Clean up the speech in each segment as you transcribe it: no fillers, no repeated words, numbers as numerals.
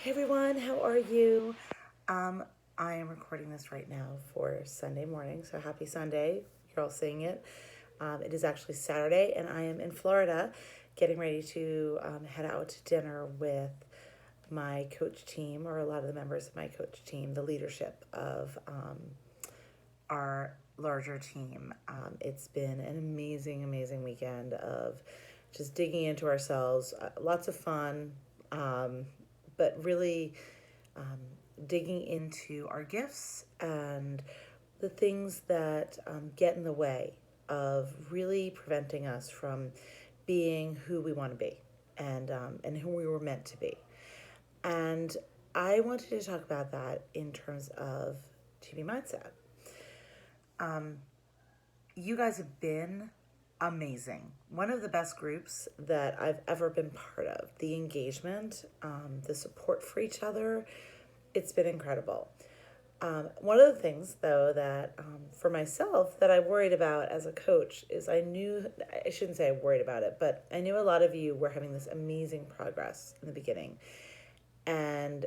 Hey everyone, how are you? Um, I am recording this right now for Sunday morning, so happy Sunday. You're all seeing it. It is actually Saturday, and I am in Florida getting ready to head out to dinner with my coach team, or a lot of the members of my coach team, the leadership of our larger team. It's been an amazing, amazing weekend of just digging into ourselves, lots of fun, but really digging into our gifts and the things that get in the way of really preventing us from being who we want to be and who we were meant to be. And I wanted to talk about that in terms of TB mindset. You guys have been amazing. One of the best groups that I've ever been part of. The engagement, the support for each other, it's been incredible. One of the things, though, that for myself that I worried about as a coach is I shouldn't say I worried about it, but I knew a lot of you were having this amazing progress in the beginning. And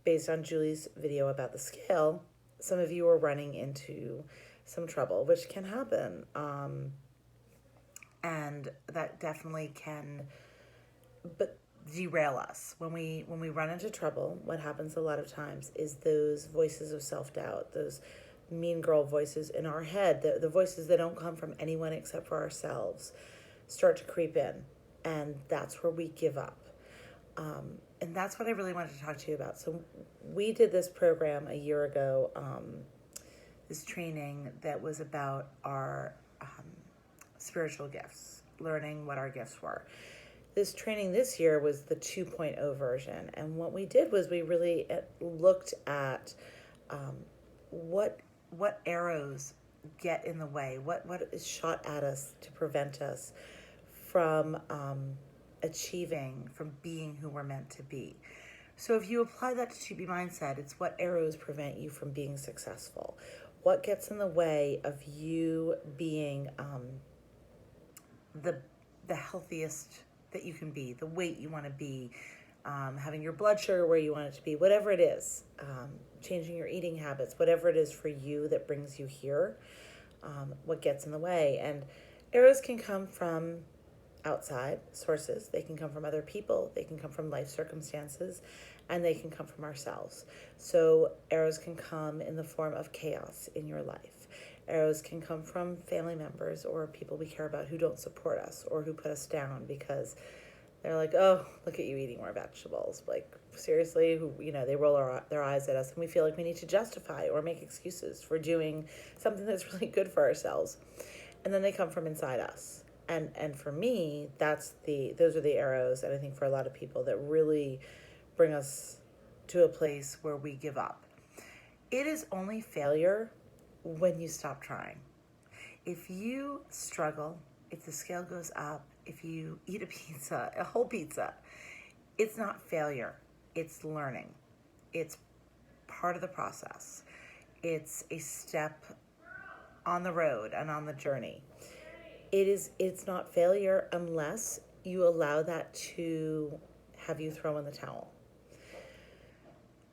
based on Julie's video about the scale, some of you are running into some trouble, which can happen. And that definitely can but derail us when we run into trouble. What happens a lot of times is those voices of self-doubt, those mean girl voices in our head, the voices that don't come from anyone except for ourselves, start to creep in, and that's where we give up. And that's what I really wanted to talk to you about. So we did this program a year ago, this training that was about our spiritual gifts, learning what our gifts were. This training this year was the 2.0 version. And what we did was we really looked at what arrows get in the way, what is shot at us to prevent us from achieving, from being who we're meant to be. So if you apply that to TB mindset, it's what arrows prevent you from being successful. What gets in the way of you being the healthiest that you can be, the weight you want to be, having your blood sugar where you want it to be, whatever it is, changing your eating habits, whatever it is for you that brings you here, what gets in the way. And arrows can come from outside sources, they can come from other people, they can come from life circumstances, and they can come from ourselves. So arrows can come in the form of chaos in your life. Arrows can come from family members or people we care about who don't support us or who put us down because they're like, oh, look at you eating more vegetables. Like, seriously, they roll their eyes at us and we feel like we need to justify or make excuses for doing something that's really good for ourselves. And then they come from inside us. And for me, those are the arrows, and I think for a lot of people that really bring us to a place where we give up. It is only failure when you stop trying. If you struggle, if the scale goes up, if you eat a whole pizza, it's not failure, it's learning. It's part of the process. It's a step on the road and on the journey. It's not failure unless you allow that to have you throw in the towel.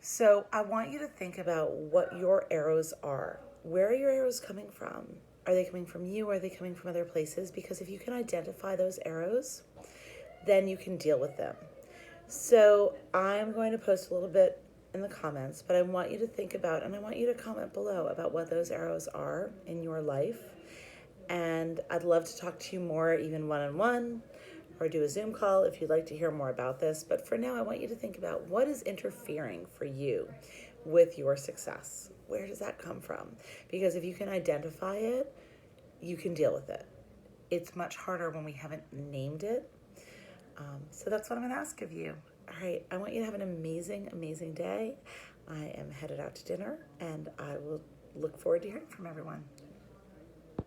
So I want you to think about what your arrows are. Where are your arrows coming from? Are they coming from you? Are they coming from other places? Because if you can identify those arrows, then you can deal with them. So I'm going to post a little bit in the comments, but I want you to think about, and I want you to comment below about what those arrows are in your life. And I'd love to talk to you more, even one-on-one, or do a Zoom call if you'd like to hear more about this. But for now, I want you to think about what is interfering for you with your success. Where does that come from? Because if you can identify it, you can deal with it. It's much harder when we haven't named it. So that's what I'm going to ask of you. All right, I want you to have an amazing, amazing day. I am headed out to dinner, and I will look forward to hearing from everyone.